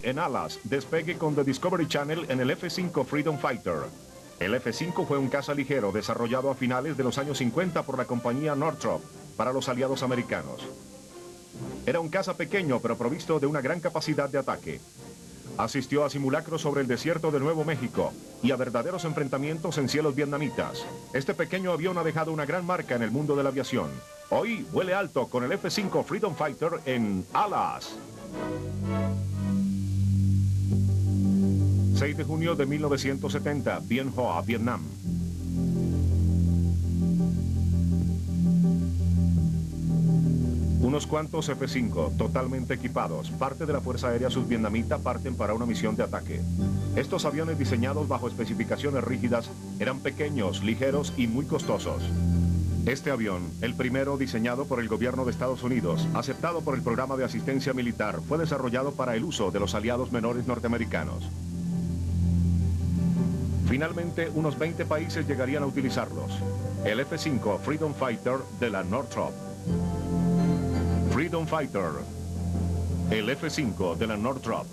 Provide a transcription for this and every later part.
en alas, despegue con The Discovery Channel en el F-5 Freedom Fighter. El F-5 fue un caza ligero desarrollado a finales de los años 50 por la compañía Northrop para los aliados americanos. Era un caza pequeño pero provisto de una gran capacidad de ataque. Asistió a simulacros sobre el desierto de Nuevo México y a verdaderos enfrentamientos en cielos vietnamitas. Este pequeño avión ha dejado una gran marca en el mundo de la aviación. Hoy vuele alto con el F-5 Freedom Fighter en alas. 6 de junio de 1970, Bien Hoa, Vietnam. Unos cuantos F-5, totalmente equipados, parte de la Fuerza Aérea Sudvietnamita, parten para una misión de ataque. Estos aviones diseñados bajo especificaciones rígidas eran pequeños, ligeros y muy costosos. Este avión, el primero diseñado por el gobierno de Estados Unidos, aceptado por el programa de asistencia militar, fue desarrollado para el uso de los aliados menores norteamericanos. Finalmente, unos 20 países llegarían a utilizarlos. El F-5 Freedom Fighter de la Northrop. Freedom Fighter, el F-5 de la Northrop.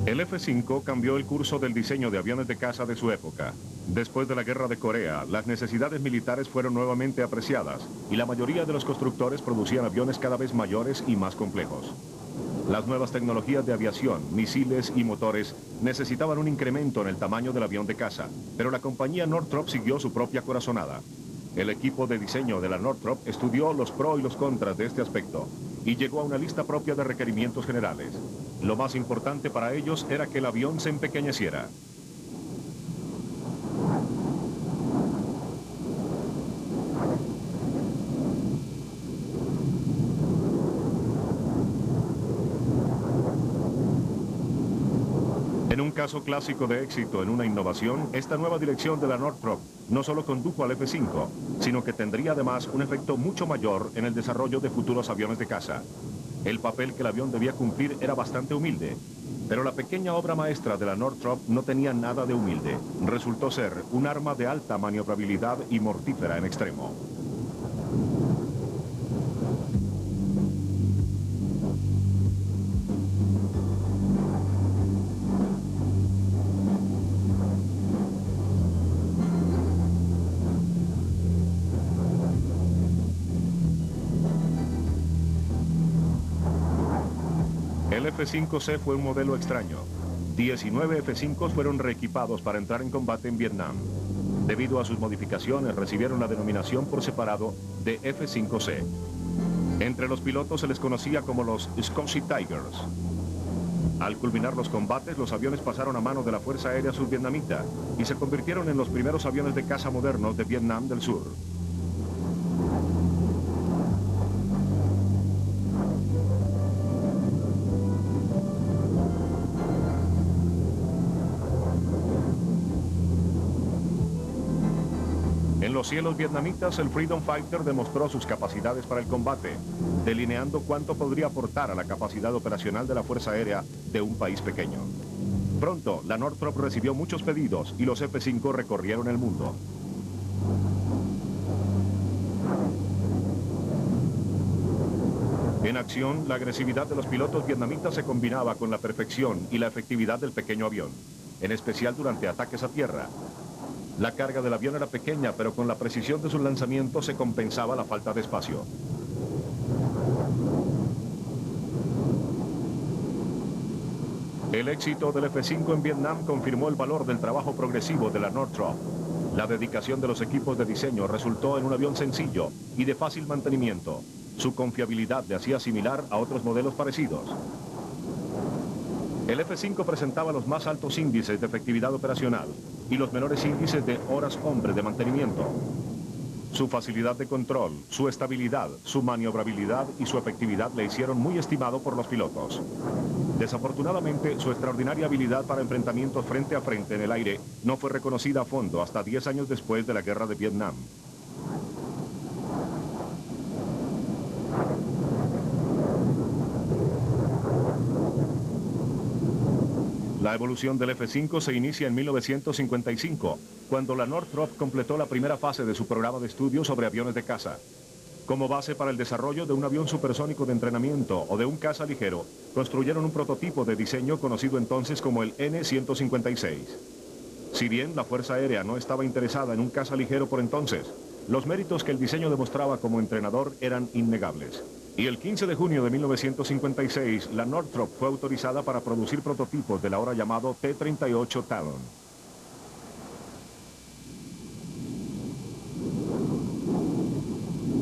El F-5 cambió el curso del diseño de aviones de caza de su época. Después de la Guerra de Corea, las necesidades militares fueron nuevamente apreciadas y la mayoría de los constructores producían aviones cada vez mayores y más complejos. Las nuevas tecnologías de aviación, misiles y motores necesitaban un incremento en el tamaño del avión de caza, pero la compañía Northrop siguió su propia corazonada. El equipo de diseño de la Northrop estudió los pros y los contras de este aspecto y llegó a una lista propia de requerimientos generales. Lo más importante para ellos era que el avión se empequeñeciera. En un caso clásico de éxito en una innovación, esta nueva dirección de la Northrop no solo condujo al F-5, sino que tendría además un efecto mucho mayor en el desarrollo de futuros aviones de caza. El papel que el avión debía cumplir era bastante humilde, pero la pequeña obra maestra de la Northrop no tenía nada de humilde. Resultó ser un arma de alta maniobrabilidad y mortífera en extremo. El F-5C fue un modelo extraño. 19 F-5 fueron reequipados para entrar en combate en Vietnam. Debido a sus modificaciones, recibieron la denominación por separado de F-5C. Entre los pilotos se les conocía como los Scottish Tigers. Al culminar los combates, los aviones pasaron a manos de la Fuerza Aérea Sudvietnamita y se convirtieron en los primeros aviones de caza modernos de Vietnam del Sur. En los cielos vietnamitas, el Freedom Fighter demostró sus capacidades para el combate, delineando cuánto podría aportar a la capacidad operacional de la Fuerza Aérea de un país pequeño. Pronto, la Northrop recibió muchos pedidos y los F-5 recorrieron el mundo. En acción, la agresividad de los pilotos vietnamitas se combinaba con la perfección y la efectividad del pequeño avión, en especial durante ataques a tierra. La carga del avión era pequeña, pero con la precisión de sus lanzamientos se compensaba la falta de espacio. El éxito del F-5 en Vietnam confirmó el valor del trabajo progresivo de la Northrop. La dedicación de los equipos de diseño resultó en un avión sencillo y de fácil mantenimiento. Su confiabilidad le hacía similar a otros modelos parecidos. El F-5 presentaba los más altos índices de efectividad operacional y los menores índices de horas hombre de mantenimiento. Su facilidad de control, su estabilidad, su maniobrabilidad y su efectividad le hicieron muy estimado por los pilotos. Desafortunadamente, su extraordinaria habilidad para enfrentamientos frente a frente en el aire no fue reconocida a fondo hasta 10 años después de la Guerra de Vietnam. La evolución del F-5 se inicia en 1955, cuando la Northrop completó la primera fase de su programa de estudio sobre aviones de caza. Como base para el desarrollo de un avión supersónico de entrenamiento o de un caza ligero, construyeron un prototipo de diseño conocido entonces como el N-156. Si bien la Fuerza Aérea no estaba interesada en un caza ligero por entonces, los méritos que el diseño demostraba como entrenador eran innegables. Y el 15 de junio de 1956, la Northrop fue autorizada para producir prototipos del ahora llamado T-38 Talon.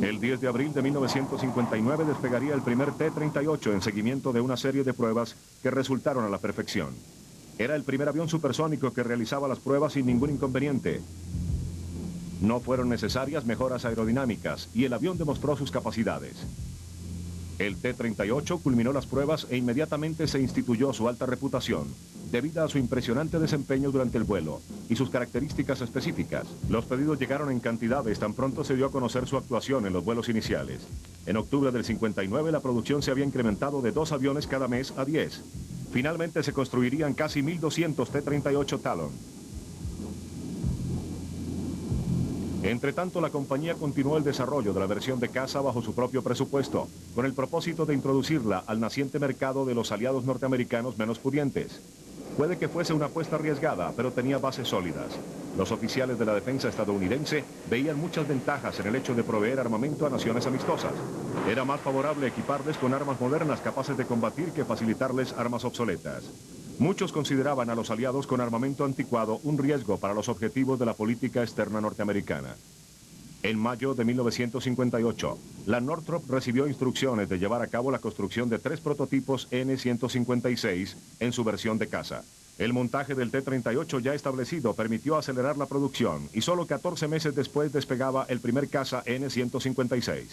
El 10 de abril de 1959 despegaría el primer T-38 en seguimiento de una serie de pruebas que resultaron a la perfección. Era el primer avión supersónico que realizaba las pruebas sin ningún inconveniente. No fueron necesarias mejoras aerodinámicas y el avión demostró sus capacidades. El T-38 culminó las pruebas e inmediatamente se instituyó su alta reputación, debido a su impresionante desempeño durante el vuelo y sus características específicas. Los pedidos llegaron en cantidades tan pronto se dio a conocer su actuación en los vuelos iniciales. En octubre del 59 la producción se había incrementado de 2 aviones cada mes a 10. Finalmente se construirían casi 1.200 T-38 Talon. Entre tanto, la compañía continuó el desarrollo de la versión de caza bajo su propio presupuesto, con el propósito de introducirla al naciente mercado de los aliados norteamericanos menos pudientes. Puede que fuese una apuesta arriesgada, pero tenía bases sólidas. Los oficiales de la defensa estadounidense veían muchas ventajas en el hecho de proveer armamento a naciones amistosas. Era más favorable equiparles con armas modernas capaces de combatir que facilitarles armas obsoletas. Muchos consideraban a los aliados con armamento anticuado un riesgo para los objetivos de la política externa norteamericana. En mayo de 1958, la Northrop recibió instrucciones de llevar a cabo la construcción de 3 prototipos N-156 en su versión de caza. El montaje del T-38 ya establecido permitió acelerar la producción y solo 14 meses después despegaba el primer caza N-156.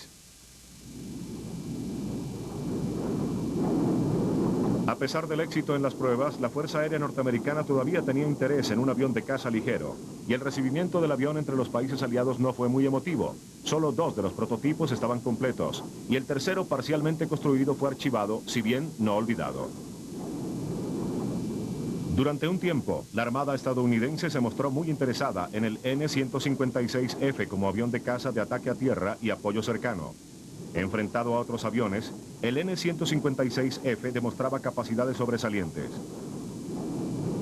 A pesar del éxito en las pruebas, la Fuerza Aérea Norteamericana todavía tenía interés en un avión de caza ligero, y el recibimiento del avión entre los países aliados no fue muy emotivo. Solo 2 de los prototipos estaban completos, y el tercero parcialmente construido fue archivado, si bien no olvidado. Durante un tiempo, la Armada estadounidense se mostró muy interesada en el N-156F como avión de caza de ataque a tierra y apoyo cercano. Enfrentado a otros aviones, el N-156F demostraba capacidades sobresalientes.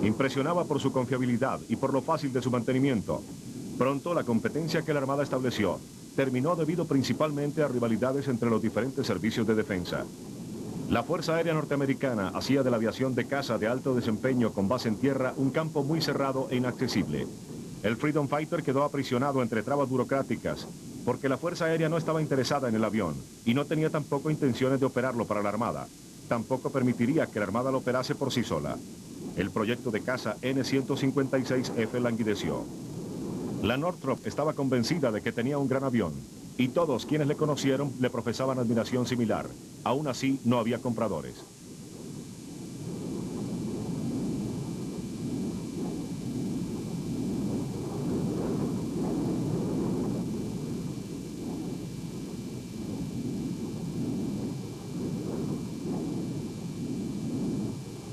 Impresionaba por su confiabilidad y por lo fácil de su mantenimiento. Pronto, la competencia que la Armada estableció terminó debido principalmente a rivalidades entre los diferentes servicios de defensa. La Fuerza Aérea Norteamericana hacía de la aviación de caza de alto desempeño con base en tierra un campo muy cerrado e inaccesible. El Freedom Fighter quedó aprisionado entre trabas burocráticas, porque la Fuerza Aérea no estaba interesada en el avión y no tenía tampoco intenciones de operarlo para la Armada. Tampoco permitiría que la Armada lo operase por sí sola. El proyecto de caza N-156F languideció. La Northrop estaba convencida de que tenía un gran avión, y todos quienes le conocieron le profesaban admiración similar. Aún así, no había compradores.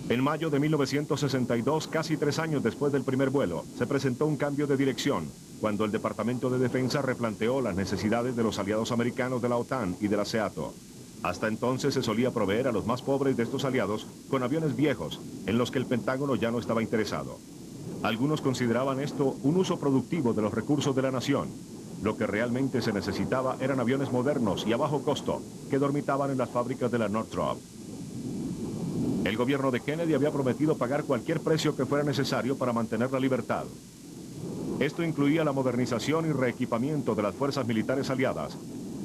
En mayo de 1962, casi 3 años después del primer vuelo, se presentó un cambio de dirección, cuando el Departamento de Defensa replanteó las necesidades de los aliados americanos de la OTAN y de la SEATO. Hasta entonces se solía proveer a los más pobres de estos aliados con aviones viejos, en los que el Pentágono ya no estaba interesado. Algunos consideraban esto un uso productivo de los recursos de la nación. Lo que realmente se necesitaba eran aviones modernos y a bajo costo, que dormitaban en las fábricas de la Northrop. El gobierno de Kennedy había prometido pagar cualquier precio que fuera necesario para mantener la libertad. Esto incluía la modernización y reequipamiento de las fuerzas militares aliadas.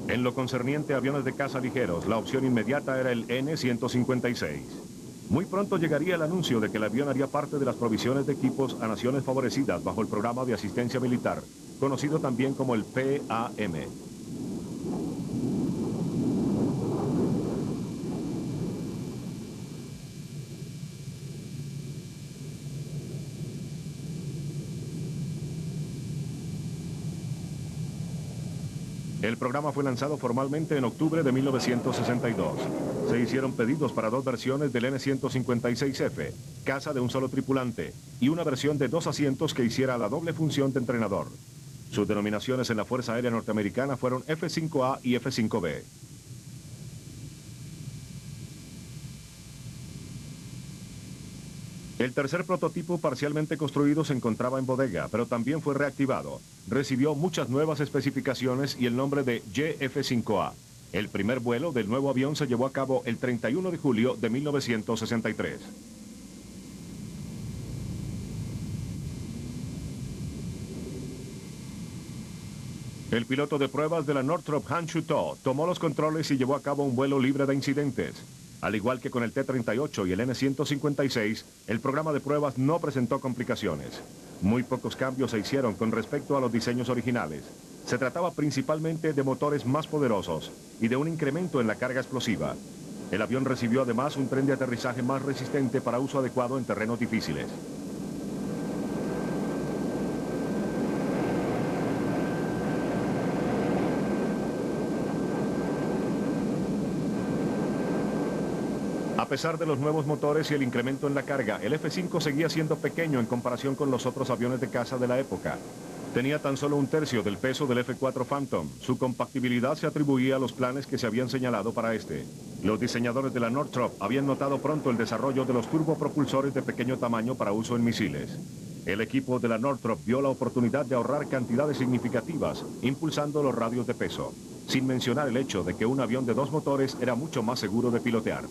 En lo concerniente a aviones de caza ligeros, la opción inmediata era el N-156. Muy pronto llegaría el anuncio de que el avión haría parte de las provisiones de equipos a naciones favorecidas bajo el programa de asistencia militar, conocido también como el PAM. El programa fue lanzado formalmente en octubre de 1962. Se hicieron pedidos para dos versiones del N-156F, caza de un solo tripulante, y una versión de 2 asientos que hiciera la doble función de entrenador. Sus denominaciones en la Fuerza Aérea Norteamericana fueron F-5A y F-5B. El tercer prototipo parcialmente construido se encontraba en bodega, pero también fue reactivado. Recibió muchas nuevas especificaciones y el nombre de JF-5A. El primer vuelo del nuevo avión se llevó a cabo el 31 de julio de 1963. El piloto de pruebas de la Northrop Han Chu-to tomó los controles y llevó a cabo un vuelo libre de incidentes. Al igual que con el T-38 y el N-156, el programa de pruebas no presentó complicaciones. Muy pocos cambios se hicieron con respecto a los diseños originales. Se trataba principalmente de motores más poderosos y de un incremento en la carga explosiva. El avión recibió además un tren de aterrizaje más resistente para uso adecuado en terrenos difíciles. A pesar de los nuevos motores y el incremento en la carga, el F-5 seguía siendo pequeño en comparación con los otros aviones de caza de la época. Tenía tan solo un tercio del peso del F-4 Phantom. Su compactibilidad se atribuía a los planes que se habían señalado para este. Los diseñadores de la Northrop habían notado pronto el desarrollo de los turbopropulsores de pequeño tamaño para uso en misiles. El equipo de la Northrop vio la oportunidad de ahorrar cantidades significativas, impulsando los radios de peso, sin mencionar el hecho de que un avión de 2 motores era mucho más seguro de pilotear.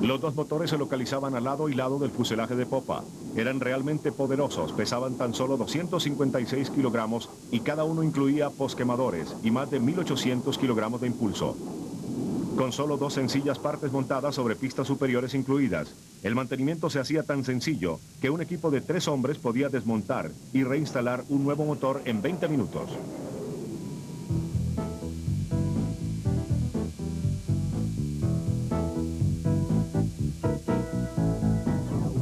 Los 2 motores se localizaban al lado y lado del fuselaje de popa. Eran realmente poderosos, pesaban tan solo 256 kilogramos y cada uno incluía posquemadores y más de 1.800 kilogramos de impulso. Con solo 2 sencillas partes montadas sobre pistas superiores incluidas, el mantenimiento se hacía tan sencillo que un equipo de 3 hombres podía desmontar y reinstalar un nuevo motor en 20 minutos.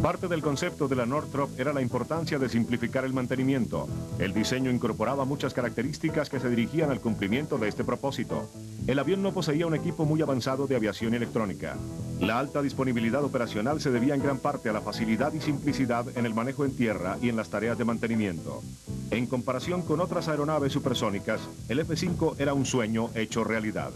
Parte del concepto de la Northrop era la importancia de simplificar el mantenimiento. El diseño incorporaba muchas características que se dirigían al cumplimiento de este propósito. El avión no poseía un equipo muy avanzado de aviación electrónica. La alta disponibilidad operacional se debía en gran parte a la facilidad y simplicidad en el manejo en tierra y en las tareas de mantenimiento. En comparación con otras aeronaves supersónicas, el F-5 era un sueño hecho realidad.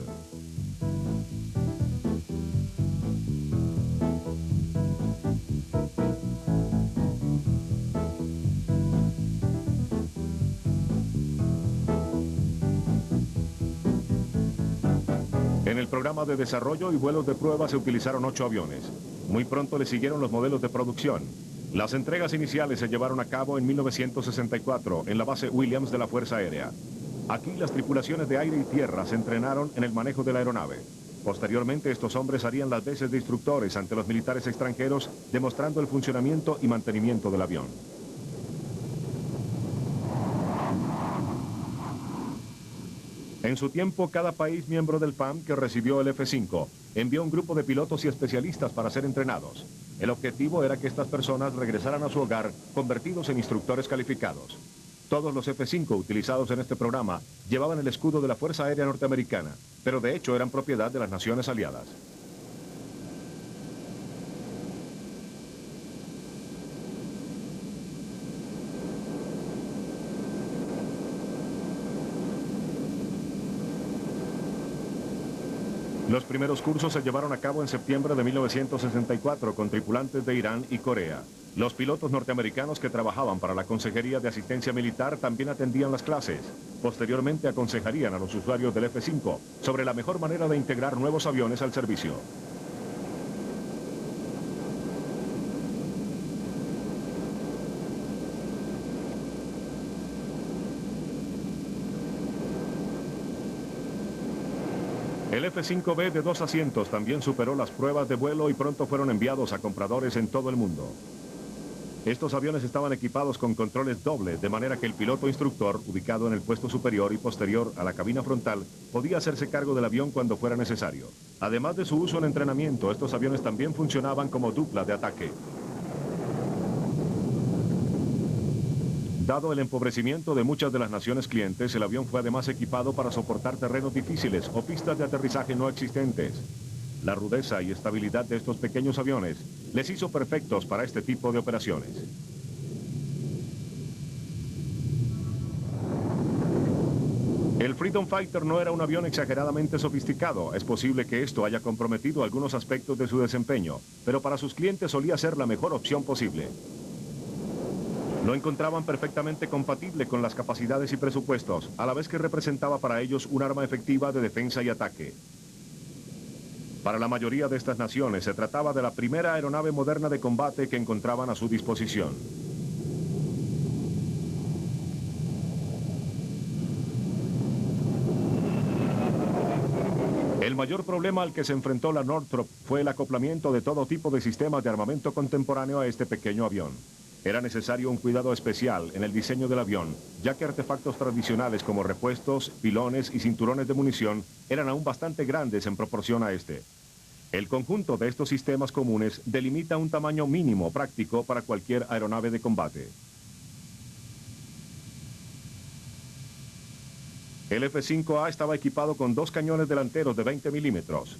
En el programa de desarrollo y vuelos de prueba se utilizaron 8 aviones. Muy pronto le siguieron los modelos de producción. Las entregas iniciales se llevaron a cabo en 1964 en la base Williams de la Fuerza Aérea. Aquí las tripulaciones de aire y tierra se entrenaron en el manejo de la aeronave. Posteriormente estos hombres harían las veces de instructores ante los militares extranjeros, demostrando el funcionamiento y mantenimiento del avión. En su tiempo, cada país miembro del PAM que recibió el F-5 envió un grupo de pilotos y especialistas para ser entrenados. El objetivo era que estas personas regresaran a su hogar convertidos en instructores calificados. Todos los F-5 utilizados en este programa llevaban el escudo de la Fuerza Aérea Norteamericana, pero de hecho eran propiedad de las Naciones Aliadas. Los primeros cursos se llevaron a cabo en septiembre de 1964 con tripulantes de Irán y Corea. Los pilotos norteamericanos que trabajaban para la Consejería de Asistencia Militar también atendían las clases. Posteriormente aconsejarían a los usuarios del F-5 sobre la mejor manera de integrar nuevos aviones al servicio. El F-5B de 2 asientos también superó las pruebas de vuelo y pronto fueron enviados a compradores en todo el mundo. Estos aviones estaban equipados con controles dobles, de manera que el piloto instructor, ubicado en el puesto superior y posterior a la cabina frontal, podía hacerse cargo del avión cuando fuera necesario. Además de su uso en entrenamiento, estos aviones también funcionaban como dupla de ataque. Dado el empobrecimiento de muchas de las naciones clientes, el avión fue además equipado para soportar terrenos difíciles o pistas de aterrizaje no existentes. La rudeza y estabilidad de estos pequeños aviones les hizo perfectos para este tipo de operaciones. El Freedom Fighter no era un avión exageradamente sofisticado. Es posible que esto haya comprometido algunos aspectos de su desempeño, pero para sus clientes solía ser la mejor opción posible. Lo encontraban perfectamente compatible con las capacidades y presupuestos, a la vez que representaba para ellos un arma efectiva de defensa y ataque. Para la mayoría de estas naciones se trataba de la primera aeronave moderna de combate que encontraban a su disposición. El mayor problema al que se enfrentó la Northrop fue el acoplamiento de todo tipo de sistemas de armamento contemporáneo a este pequeño avión. Era necesario un cuidado especial en el diseño del avión, ya que artefactos tradicionales como repuestos, pilones y cinturones de munición eran aún bastante grandes en proporción a este. El conjunto de estos sistemas comunes delimita un tamaño mínimo práctico para cualquier aeronave de combate. El F-5A estaba equipado con 2 cañones delanteros de 20 milímetros.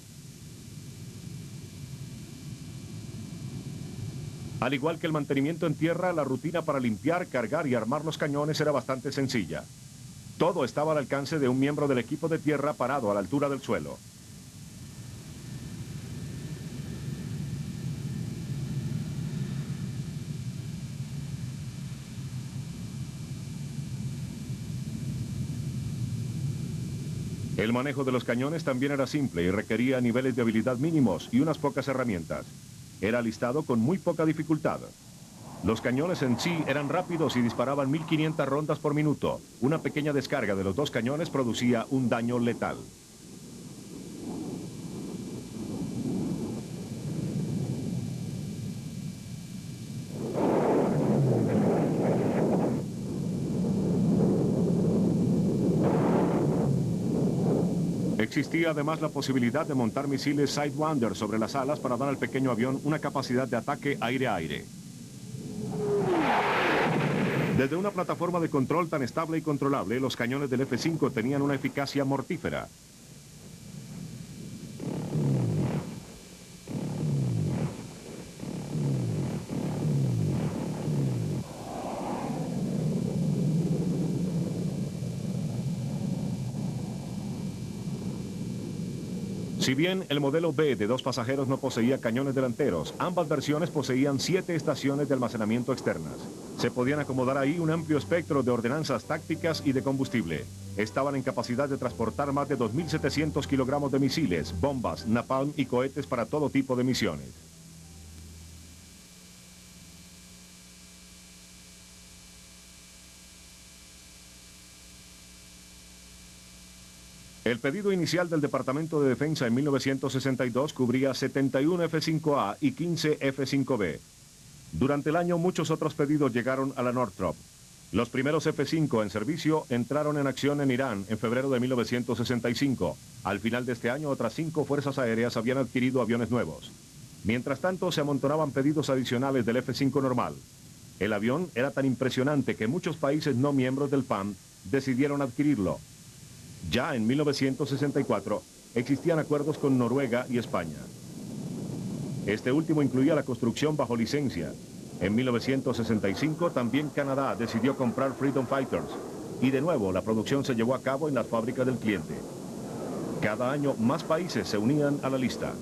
Al igual que el mantenimiento en tierra, la rutina para limpiar, cargar y armar los cañones era bastante sencilla. Todo estaba al alcance de un miembro del equipo de tierra parado a la altura del suelo. El manejo de los cañones también era simple y requería niveles de habilidad mínimos y unas pocas herramientas. Era alistado con muy poca dificultad. Los cañones en sí eran rápidos y disparaban 1500 rondas por minuto. Una pequeña descarga de los 2 cañones producía un daño letal. Existía además la posibilidad de montar misiles Sidewinder sobre las alas para dar al pequeño avión una capacidad de ataque aire-aire. Desde una plataforma de control tan estable y controlable, los cañones del F-5 tenían una eficacia mortífera. Si bien el modelo B de 2 pasajeros no poseía cañones delanteros, ambas versiones poseían 7 estaciones de almacenamiento externas. Se podían acomodar ahí un amplio espectro de ordenanzas tácticas y de combustible. Estaban en capacidad de transportar más de 2.700 kilogramos de misiles, bombas, napalm y cohetes para todo tipo de misiones. El pedido inicial del Departamento de Defensa en 1962 cubría 71 F-5A y 15 F-5B. Durante el año muchos otros pedidos llegaron a la Northrop. Los primeros F-5 en servicio entraron en acción en Irán en febrero de 1965. Al final de este año otras 5 fuerzas aéreas habían adquirido aviones nuevos. Mientras tanto se amontonaban pedidos adicionales del F-5 normal. El avión era tan impresionante que muchos países no miembros del PAM decidieron adquirirlo. Ya en 1964 existían acuerdos con Noruega y España. Este último incluía la construcción bajo licencia. En 1965 también Canadá decidió comprar Freedom Fighters y de nuevo la producción se llevó a cabo en las fábricas del cliente. Cada año más países se unían a la lista.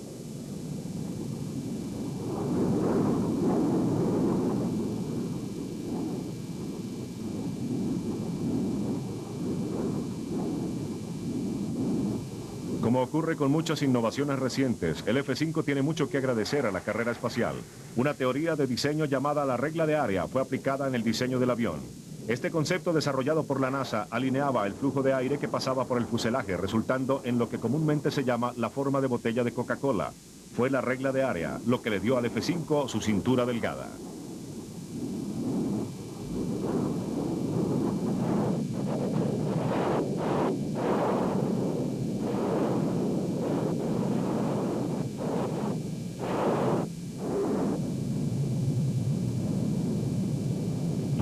Como ocurre con muchas innovaciones recientes, el F-5 tiene mucho que agradecer a la carrera espacial. Una teoría de diseño llamada la regla de área fue aplicada en el diseño del avión. Este concepto desarrollado por la NASA alineaba el flujo de aire que pasaba por el fuselaje, resultando en lo que comúnmente se llama la forma de botella de Coca-Cola. Fue la regla de área lo que le dio al F-5 su cintura delgada.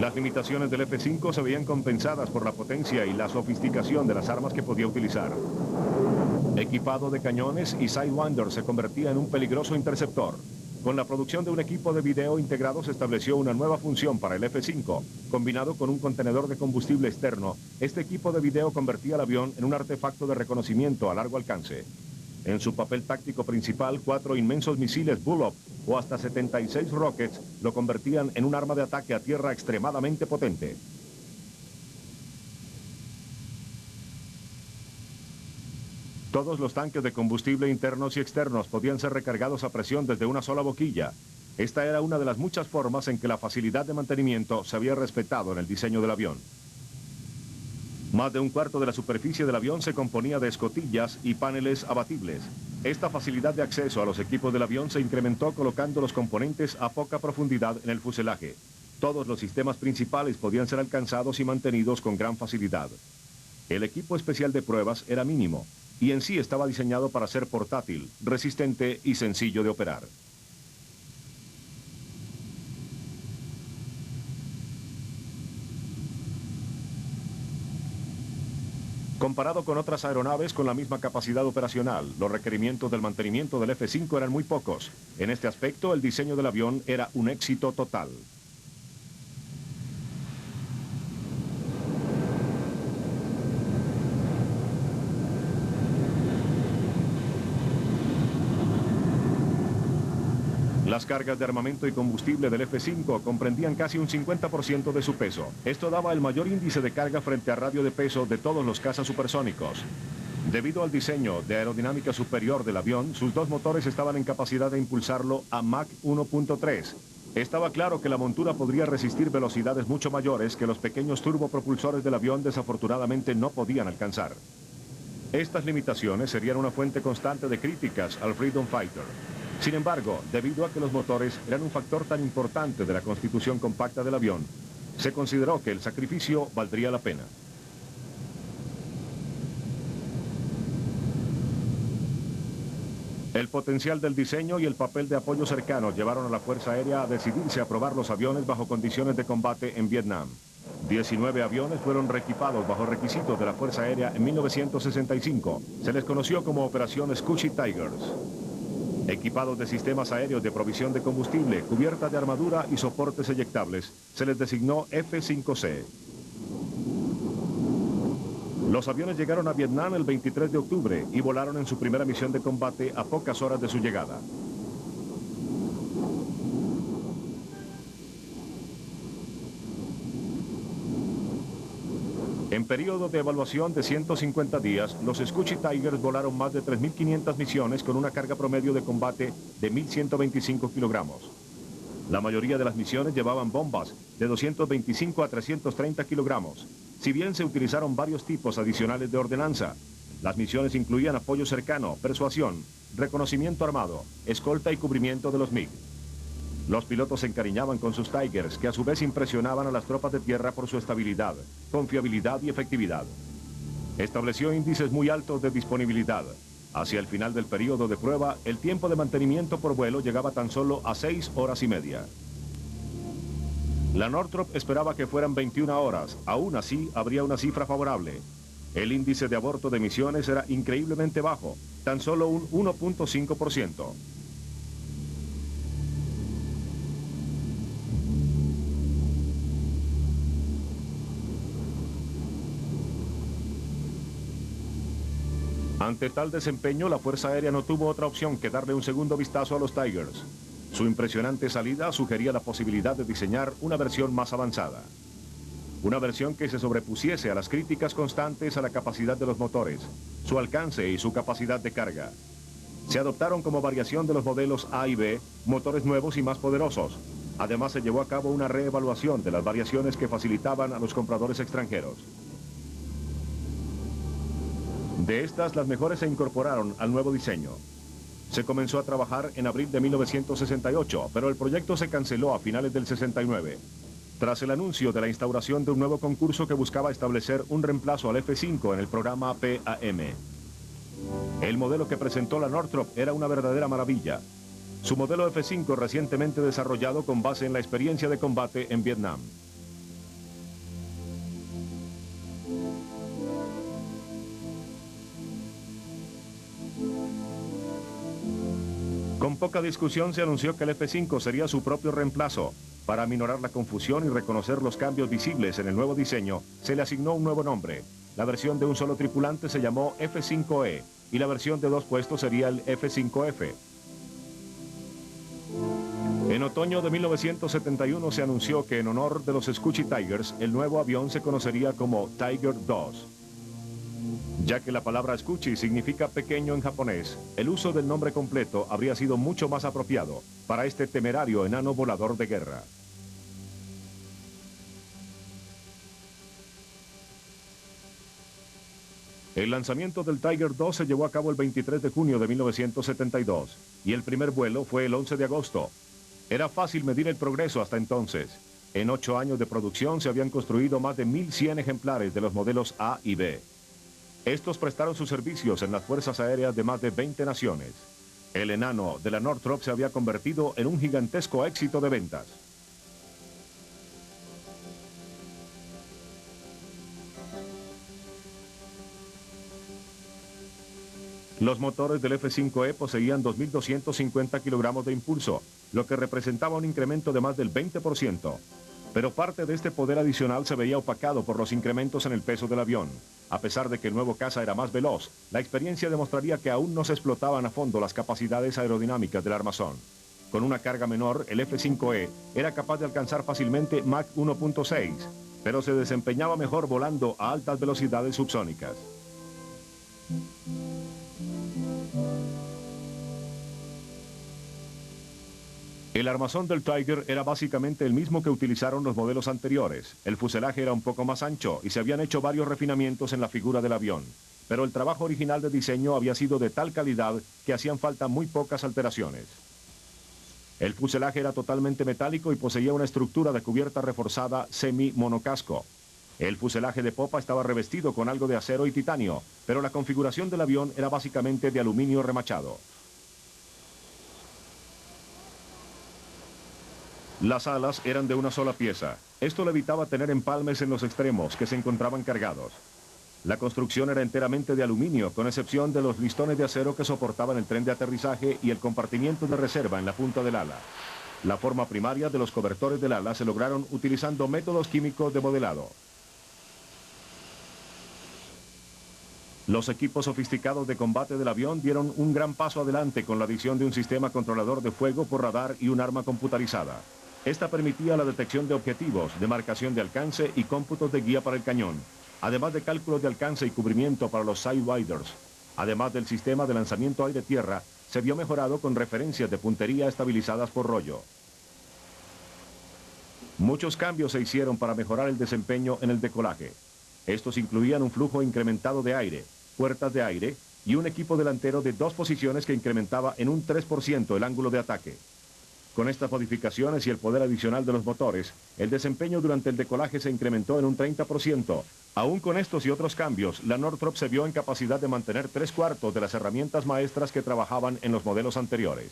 Las limitaciones del F-5 se veían compensadas por la potencia y la sofisticación de las armas que podía utilizar. Equipado de cañones y Sidewinder se convertía en un peligroso interceptor. Con la producción de un equipo de video integrado se estableció una nueva función para el F-5. Combinado con un contenedor de combustible externo, este equipo de video convertía el avión en un artefacto de reconocimiento a largo alcance. En su papel táctico principal, 4 inmensos misiles Bullock o hasta 76 Rockets lo convertían en un arma de ataque a tierra extremadamente potente. Todos los tanques de combustible internos y externos podían ser recargados a presión desde una sola boquilla. Esta era una de las muchas formas en que la facilidad de mantenimiento se había respetado en el diseño del avión. Más de un cuarto de la superficie del avión se componía de escotillas y paneles abatibles. Esta facilidad de acceso a los equipos del avión se incrementó colocando los componentes a poca profundidad en el fuselaje. Todos los sistemas principales podían ser alcanzados y mantenidos con gran facilidad. El equipo especial de pruebas era mínimo y en sí estaba diseñado para ser portátil, resistente y sencillo de operar. Comparado con otras aeronaves con la misma capacidad operacional, los requerimientos del mantenimiento del F-5 eran muy pocos. En este aspecto, el diseño del avión era un éxito total. Las cargas de armamento y combustible del F-5 comprendían casi un 50% de su peso. Esto daba el mayor índice de carga frente a radio de peso de todos los cazas supersónicos. Debido al diseño de aerodinámica superior del avión, sus dos motores estaban en capacidad de impulsarlo a Mach 1.3. Estaba claro que la montura podría resistir velocidades mucho mayores que los pequeños turbopropulsores del avión desafortunadamente no podían alcanzar. Estas limitaciones serían una fuente constante de críticas al Freedom Fighter. Sin embargo, debido a que los motores eran un factor tan importante de la constitución compacta del avión, se consideró que el sacrificio valdría la pena. El potencial del diseño y el papel de apoyo cercano llevaron a la Fuerza Aérea a decidirse a probar los aviones bajo condiciones de combate en Vietnam. 19 aviones fueron reequipados bajo requisitos de la Fuerza Aérea en 1965. Se les conoció como Operación Scutchy Tigers. Equipados de sistemas aéreos de provisión de combustible, cubiertas de armadura y soportes eyectables, se les designó F-5C. Los aviones llegaron a Vietnam el 23 de octubre y volaron en su primera misión de combate a pocas horas de su llegada. En periodo de evaluación de 150 días, los Scutchy Tigers volaron más de 3.500 misiones con una carga promedio de combate de 1.125 kilogramos. La mayoría de las misiones llevaban bombas de 225 a 330 kilogramos. Si bien se utilizaron varios tipos adicionales de ordenanza, las misiones incluían apoyo cercano, persuasión, reconocimiento armado, escolta y cubrimiento de los MiG. Los pilotos se encariñaban con sus Tigers, que a su vez impresionaban a las tropas de tierra por su estabilidad, confiabilidad y efectividad. Estableció índices muy altos de disponibilidad. Hacia el final del periodo de prueba, el tiempo de mantenimiento por vuelo llegaba tan solo a 6 horas y media. La Northrop esperaba que fueran 21 horas. Aún así, habría una cifra favorable. El índice de aborto de misiones era increíblemente bajo, tan solo un 1.5%. Ante tal desempeño, la Fuerza Aérea no tuvo otra opción que darle un segundo vistazo a los Tigers. Su impresionante salida sugería la posibilidad de diseñar una versión más avanzada. Una versión que se sobrepusiese a las críticas constantes a la capacidad de los motores, su alcance y su capacidad de carga. Se adoptaron como variación de los modelos A y B motores nuevos y más poderosos. Además, se llevó a cabo una reevaluación de las variaciones que facilitaban a los compradores extranjeros. De estas, las mejores se incorporaron al nuevo diseño. Se comenzó a trabajar en abril de 1968, pero el proyecto se canceló a finales del 69. Tras el anuncio de la instauración de un nuevo concurso que buscaba establecer un reemplazo al F-5 en el programa PAM. El modelo que presentó la Northrop era una verdadera maravilla. Su modelo F-5 recientemente desarrollado con base en la experiencia de combate en Vietnam. Con poca discusión se anunció que el F-5 sería su propio reemplazo. Para aminorar la confusión y reconocer los cambios visibles en el nuevo diseño, se le asignó un nuevo nombre. La versión de un solo tripulante se llamó F-5E y la versión de 2 puestos sería el F-5F. En otoño de 1971 se anunció que en honor de los Scutchy Tigers, el nuevo avión se conocería como Tiger II. Ya que la palabra Scutchy significa pequeño en japonés, el uso del nombre completo habría sido mucho más apropiado para este temerario enano volador de guerra. El lanzamiento del Tiger II se llevó a cabo el 23 de junio de 1972 y el primer vuelo fue el 11 de agosto. Era fácil medir el progreso hasta entonces. En 8 años de producción se habían construido más de 1.100 ejemplares de los modelos A y B. Estos prestaron sus servicios en las fuerzas aéreas de más de 20 naciones. El enano de la Northrop se había convertido en un gigantesco éxito de ventas. Los motores del F-5E poseían 2.250 kilogramos de impulso, lo que representaba un incremento de más del 20%. Pero parte de este poder adicional se veía opacado por los incrementos en el peso del avión. A pesar de que el nuevo caza era más veloz, la experiencia demostraría que aún no se explotaban a fondo las capacidades aerodinámicas del armazón. Con una carga menor, el F-5E era capaz de alcanzar fácilmente Mach 1.6, pero se desempeñaba mejor volando a altas velocidades subsónicas. El armazón del Tiger era básicamente el mismo que utilizaron los modelos anteriores. El fuselaje era un poco más ancho y se habían hecho varios refinamientos en la figura del avión. Pero el trabajo original de diseño había sido de tal calidad que hacían falta muy pocas alteraciones. El fuselaje era totalmente metálico y poseía una estructura de cubierta reforzada semi-monocasco. El fuselaje de popa estaba revestido con algo de acero y titanio, pero la configuración del avión era básicamente de aluminio remachado. Las alas eran de una sola pieza. Esto le evitaba tener empalmes en los extremos que se encontraban cargados. La construcción era enteramente de aluminio, con excepción de los listones de acero que soportaban el tren de aterrizaje y el compartimiento de reserva en la punta del ala. La forma primaria de los cobertores del ala se lograron utilizando métodos químicos de modelado. Los equipos sofisticados de combate del avión dieron un gran paso adelante con la adición de un sistema controlador de fuego por radar y un arma computarizada. Esta permitía la detección de objetivos, demarcación de alcance y cómputos de guía para el cañón, además de cálculos de alcance y cubrimiento para los Sidewinders. Además del sistema de lanzamiento aire-tierra, se vio mejorado con referencias de puntería estabilizadas por rollo. Muchos cambios se hicieron para mejorar el desempeño en el decolaje. Estos incluían un flujo incrementado de aire, puertas de aire y un equipo delantero de 2 posiciones que incrementaba en un 3% el ángulo de ataque. Con estas modificaciones y el poder adicional de los motores, el desempeño durante el decolaje se incrementó en un 30%. Aún con estos y otros cambios, la Northrop se vio en capacidad de mantener 3/4 de las herramientas maestras que trabajaban en los modelos anteriores.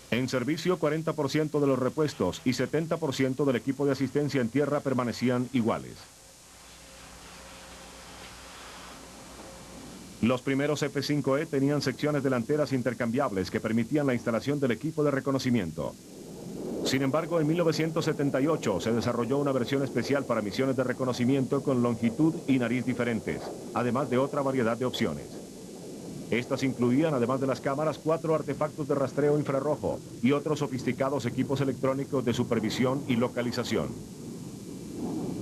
En servicio, 40% de los repuestos y 70% del equipo de asistencia en tierra permanecían iguales. Los primeros F-5E tenían secciones delanteras intercambiables que permitían la instalación del equipo de reconocimiento. Sin embargo, en 1978 se desarrolló una versión especial para misiones de reconocimiento con longitud y nariz diferentes, además de otra variedad de opciones. Estas incluían, además de las cámaras, 4 artefactos de rastreo infrarrojo y otros sofisticados equipos electrónicos de supervisión y localización.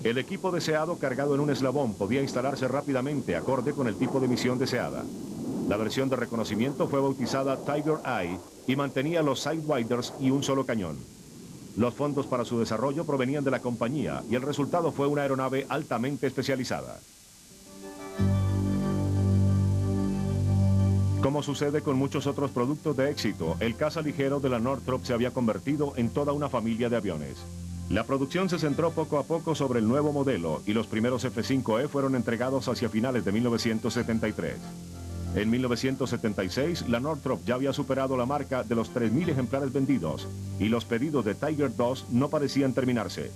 El equipo deseado cargado en un eslabón podía instalarse rápidamente acorde con el tipo de misión deseada. La versión de reconocimiento fue bautizada Tiger Eye y mantenía los Sidewinders y un solo cañón. Los fondos para su desarrollo provenían de la compañía y el resultado fue una aeronave altamente especializada. Como sucede con muchos otros productos de éxito, el caza ligero de la Northrop se había convertido en toda una familia de aviones. La producción se centró poco a poco sobre el nuevo modelo y los primeros F-5E fueron entregados hacia finales de 1973. En 1976, la Northrop ya había superado la marca de los 3.000 ejemplares vendidos y los pedidos de Tiger II no parecían terminarse.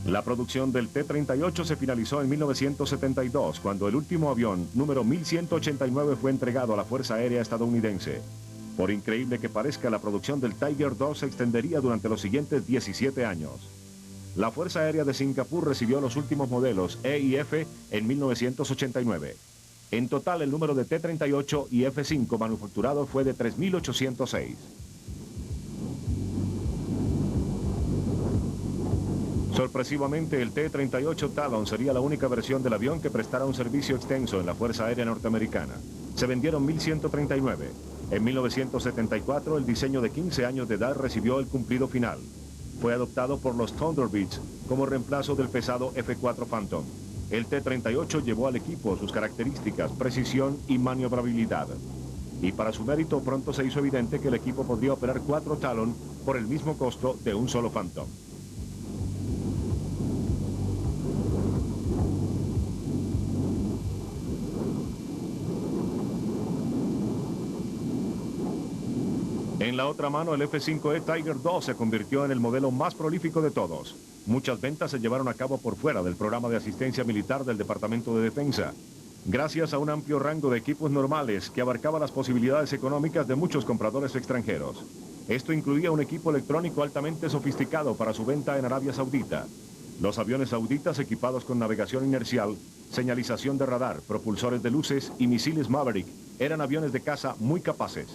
La producción del T-38 se finalizó en 1972, cuando el último avión, número 1189, fue entregado a la Fuerza Aérea estadounidense. Por increíble que parezca, la producción del Tiger II se extendería durante los siguientes 17 años. La Fuerza Aérea de Singapur recibió los últimos modelos E y F en 1989. En total, el número de T-38 y F-5 manufacturados fue de 3.806. Sorpresivamente, el T-38 Talon sería la única versión del avión que prestara un servicio extenso en la Fuerza Aérea Norteamericana. Se vendieron 1.139. En 1974, el diseño de 15 años de edad recibió el cumplido final. Fue adoptado por los Thunderbirds como reemplazo del pesado F-4 Phantom. El T-38 llevó al equipo sus características, precisión y maniobrabilidad. Y para su mérito, pronto se hizo evidente que el equipo podría operar 4 Talon por el mismo costo de un solo Phantom. En la otra mano, el F-5E Tiger II se convirtió en el modelo más prolífico de todos. Muchas ventas se llevaron a cabo por fuera del programa de asistencia militar del Departamento de Defensa, gracias a un amplio rango de equipos normales que abarcaba las posibilidades económicas de muchos compradores extranjeros. Esto incluía un equipo electrónico altamente sofisticado para su venta en Arabia Saudita. Los aviones sauditas equipados con navegación inercial, señalización de radar, propulsores de luces y misiles Maverick eran aviones de caza muy capaces.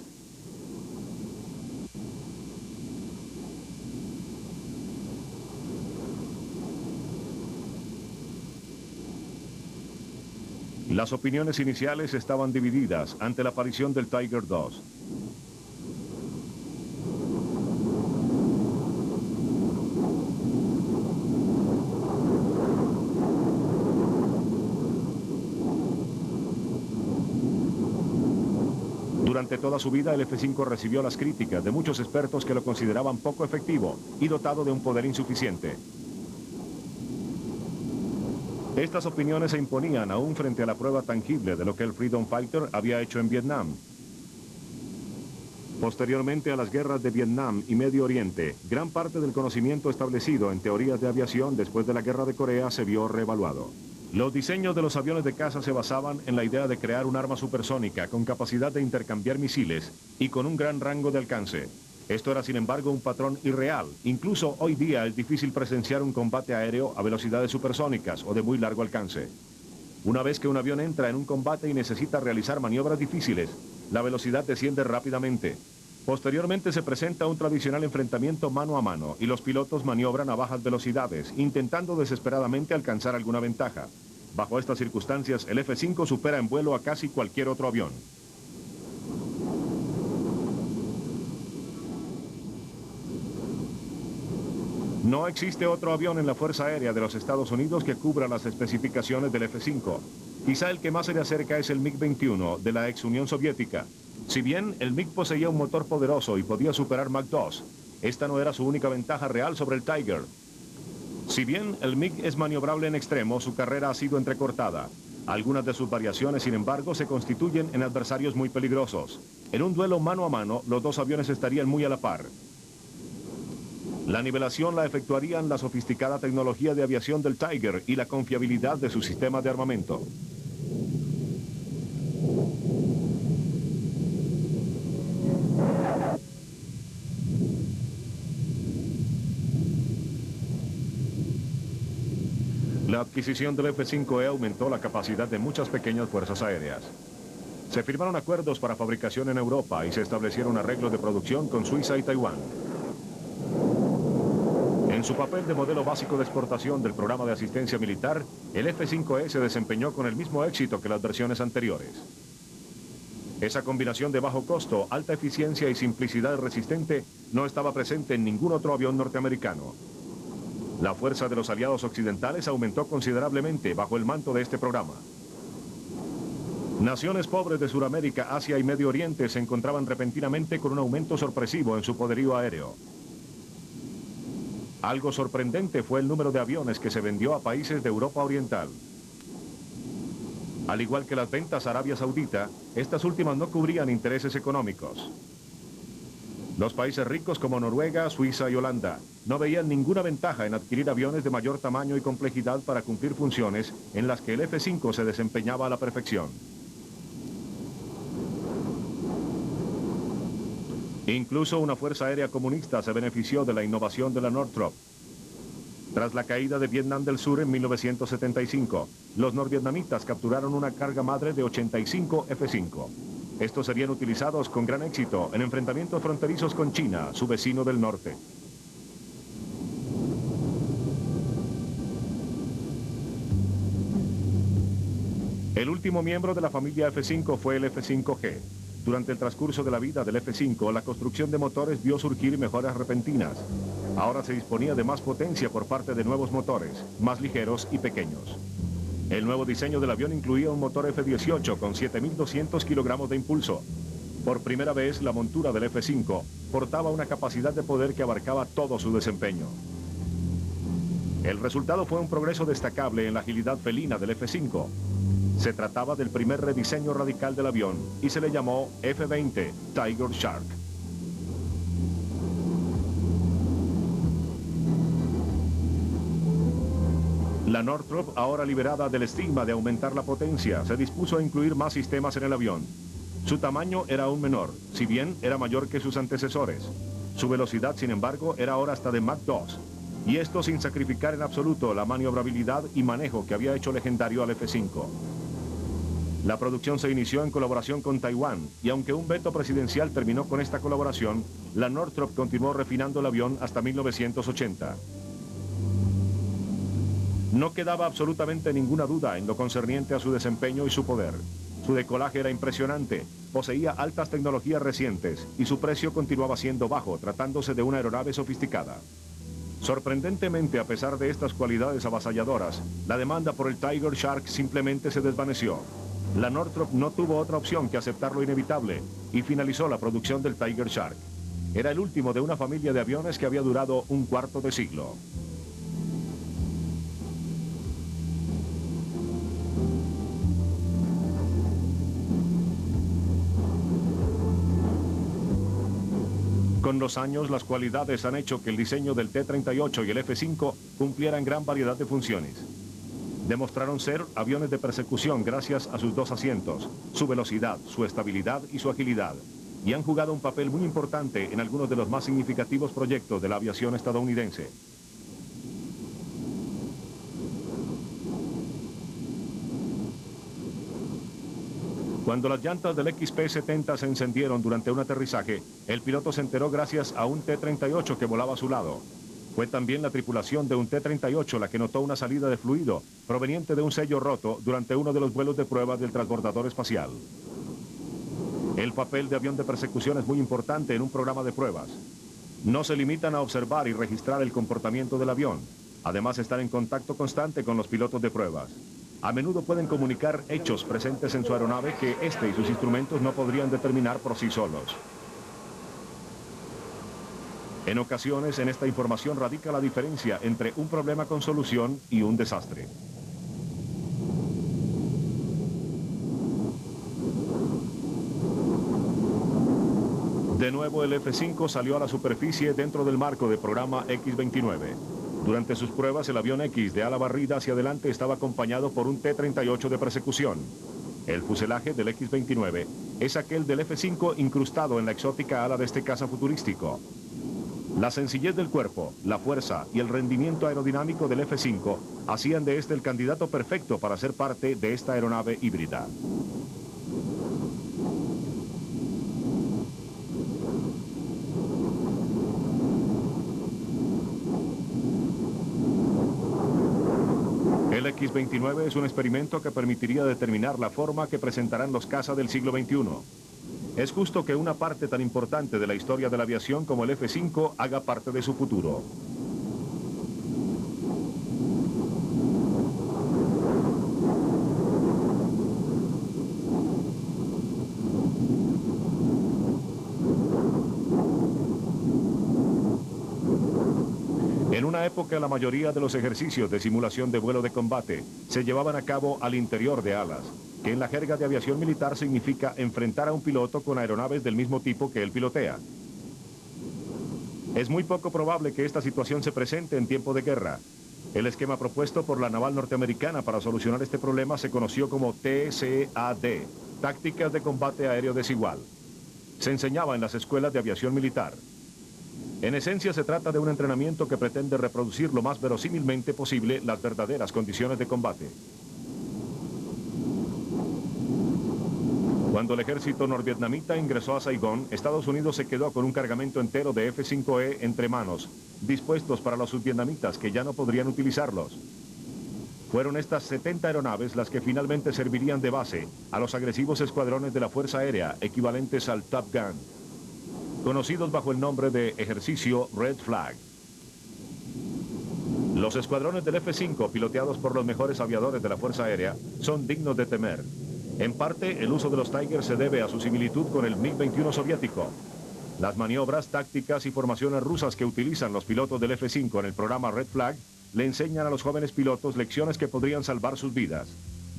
Las opiniones iniciales estaban divididas ante la aparición del Tiger II. Durante toda su vida, el F-5 recibió las críticas de muchos expertos que lo consideraban poco efectivo y dotado de un poder insuficiente. Estas opiniones se imponían aún frente a la prueba tangible de lo que el Freedom Fighter había hecho en Vietnam. Posteriormente a las guerras de Vietnam y Medio Oriente, gran parte del conocimiento establecido en teorías de aviación después de la Guerra de Corea se vio reevaluado. Los diseños de los aviones de caza se basaban en la idea de crear un arma supersónica con capacidad de intercambiar misiles y con un gran rango de alcance. Esto era, sin embargo, un patrón irreal. Incluso hoy día es difícil presenciar un combate aéreo a velocidades supersónicas o de muy largo alcance. Una vez que un avión entra en un combate y necesita realizar maniobras difíciles, la velocidad desciende rápidamente. Posteriormente se presenta un tradicional enfrentamiento mano a mano y los pilotos maniobran a bajas velocidades, intentando desesperadamente alcanzar alguna ventaja. Bajo estas circunstancias, el F-5 supera en vuelo a casi cualquier otro avión. No existe otro avión en la Fuerza Aérea de los Estados Unidos que cubra las especificaciones del F-5. Quizá el que más se le acerca es el MiG-21 de la ex Unión Soviética. Si bien el MiG poseía un motor poderoso y podía superar Mach 2, esta no era su única ventaja real sobre el Tiger. Si bien el MiG es maniobrable en extremo, su carrera ha sido entrecortada. Algunas de sus variaciones, sin embargo, se constituyen en adversarios muy peligrosos. En un duelo mano a mano, los dos aviones estarían muy a la par. La nivelación la efectuarían la sofisticada tecnología de aviación del Tiger y la confiabilidad de su sistema de armamento. La adquisición del F-5E aumentó la capacidad de muchas pequeñas fuerzas aéreas. Se firmaron acuerdos para fabricación en Europa y se establecieron arreglos de producción con Suiza y Taiwán. En su papel de modelo básico de exportación del programa de asistencia militar, el F-5E se desempeñó con el mismo éxito que las versiones anteriores. Esa combinación de bajo costo, alta eficiencia y simplicidad resistente no estaba presente en ningún otro avión norteamericano. La fuerza de los aliados occidentales aumentó considerablemente bajo el manto de este programa. Naciones pobres de Sudamérica, Asia y Medio Oriente se encontraban repentinamente con un aumento sorpresivo en su poderío aéreo. Algo sorprendente fue el número de aviones que se vendió a países de Europa Oriental. Al igual que las ventas a Arabia Saudita, estas últimas no cubrían intereses económicos. Los países ricos como Noruega, Suiza y Holanda no veían ninguna ventaja en adquirir aviones de mayor tamaño y complejidad para cumplir funciones en las que el F-5 se desempeñaba a la perfección. Incluso una fuerza aérea comunista se benefició de la innovación de la Northrop. Tras la caída de Vietnam del Sur en 1975, los norvietnamitas capturaron una carga madre de 85 F-5. Estos serían utilizados con gran éxito en enfrentamientos fronterizos con China, su vecino del norte. El último miembro de la familia F-5 fue el F-5G. Durante el transcurso de la vida del F-5, la construcción de motores vio surgir mejoras repentinas. Ahora se disponía de más potencia por parte de nuevos motores, más ligeros y pequeños. El nuevo diseño del avión incluía un motor F-18 con 7.200 kilogramos de impulso. Por primera vez, la montura del F-5 portaba una capacidad de poder que abarcaba todo su desempeño. El resultado fue un progreso destacable en la agilidad felina del F-5. Se trataba del primer rediseño radical del avión y se le llamó F-20 Tiger Shark. La Northrop, ahora liberada del estigma de aumentar la potencia, se dispuso a incluir más sistemas en el avión. Su tamaño era aún menor, si bien era mayor que sus antecesores. Su velocidad, sin embargo, era ahora hasta de Mach 2, y esto sin sacrificar en absoluto la maniobrabilidad y manejo que había hecho legendario al F-5. La producción se inició en colaboración con Taiwán, y aunque un veto presidencial terminó con esta colaboración, la Northrop continuó refinando el avión hasta 1980. No quedaba absolutamente ninguna duda en lo concerniente a su desempeño y su poder. Su decolaje era impresionante, poseía altas tecnologías recientes y su precio continuaba siendo bajo, tratándose de una aeronave sofisticada. Sorprendentemente, a pesar de estas cualidades avasalladoras, la demanda por el Tiger Shark simplemente se desvaneció. La Northrop no tuvo otra opción que aceptar lo inevitable y finalizó la producción del Tiger Shark. Era el último de una familia de aviones que había durado un cuarto de siglo. Con los años, las cualidades han hecho que el diseño del T-38 y el F-5 cumplieran gran variedad de funciones. Demostraron ser aviones de persecución gracias a sus dos asientos, su velocidad, su estabilidad y su agilidad, y han jugado un papel muy importante en algunos de los más significativos proyectos de la aviación estadounidense. Cuando las llantas del XP-70 se encendieron durante un aterrizaje, el piloto se enteró gracias a un T-38 que volaba a su lado. Fue también la tripulación de un T-38 la que notó una salida de fluido proveniente de un sello roto durante uno de los vuelos de prueba del transbordador espacial. El papel de avión de persecución es muy importante en un programa de pruebas. No se limitan a observar y registrar el comportamiento del avión. Además, están en contacto constante con los pilotos de pruebas. A menudo pueden comunicar hechos presentes en su aeronave que éste y sus instrumentos no podrían determinar por sí solos. En ocasiones, en esta información radica la diferencia entre un problema con solución y un desastre. De nuevo, el F-5 salió a la superficie dentro del marco del programa X-29. Durante sus pruebas, el avión X de ala barrida hacia adelante estaba acompañado por un T-38 de persecución. El fuselaje del X-29 es aquel del F-5 incrustado en la exótica ala de este caza futurístico. La sencillez del cuerpo, la fuerza y el rendimiento aerodinámico del F-5 hacían de este el candidato perfecto para ser parte de esta aeronave híbrida. El X-29 es un experimento que permitiría determinar la forma que presentarán los cazas del siglo XXI. Es justo que una parte tan importante de la historia de la aviación como el F-5 haga parte de su futuro. En una época, la mayoría de los ejercicios de simulación de vuelo de combate se llevaban a cabo al interior de alas, que en la jerga de aviación militar significa enfrentar a un piloto con aeronaves del mismo tipo que él pilotea. Es muy poco probable que esta situación se presente en tiempo de guerra. El esquema propuesto por la naval norteamericana para solucionar este problema se conoció como TCAD, Tácticas de Combate Aéreo Desigual. se enseñaba en las escuelas de aviación militar. En esencia se trata de un entrenamiento que pretende reproducir lo más verosímilmente posible las verdaderas condiciones de combate. Cuando el ejército norvietnamita ingresó a Saigón, Estados Unidos se quedó con un cargamento entero de F-5E entre manos, dispuestos para los subvietnamitas que ya no podrían utilizarlos. Fueron estas 70 aeronaves las que finalmente servirían de base a los agresivos escuadrones de la Fuerza Aérea, equivalentes al Top Gun, conocidos bajo el nombre de Ejercicio Red Flag. Los escuadrones del F-5, piloteados por los mejores aviadores de la Fuerza Aérea, son dignos de temer. En parte, el uso de los Tiger se debe a su similitud con el MiG-21 soviético. Las maniobras, tácticas y formaciones rusas que utilizan los pilotos del F-5 en el programa Red Flag le enseñan a los jóvenes pilotos lecciones que podrían salvar sus vidas.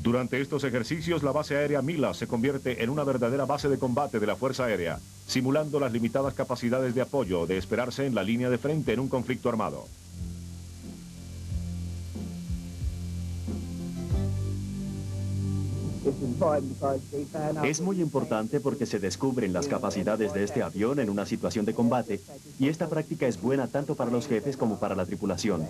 Durante estos ejercicios, la base aérea Mila se convierte en una verdadera base de combate de la Fuerza Aérea, simulando las limitadas capacidades de apoyo de esperarse en la línea de frente en un conflicto armado. Es muy importante porque se descubren las capacidades de este avión en una situación de combate, y esta práctica es buena tanto para los jefes como para la tripulación.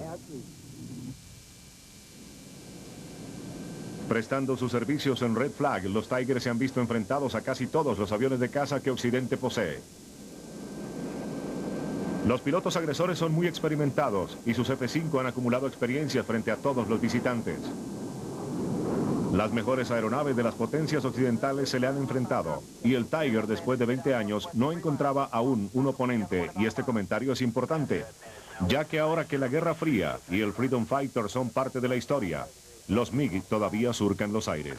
Prestando sus servicios en Red Flag, los Tigers se han visto enfrentados a casi todos los aviones de caza que Occidente posee. Los pilotos agresores son muy experimentados y sus F-5 han acumulado experiencia frente a todos los visitantes. Las mejores aeronaves de las potencias occidentales se le han enfrentado, y el Tiger, después de 20 años, no encontraba aún un oponente, y este comentario es importante, ya que ahora que la Guerra Fría y el Freedom Fighter son parte de la historia, los MiG todavía surcan los aires.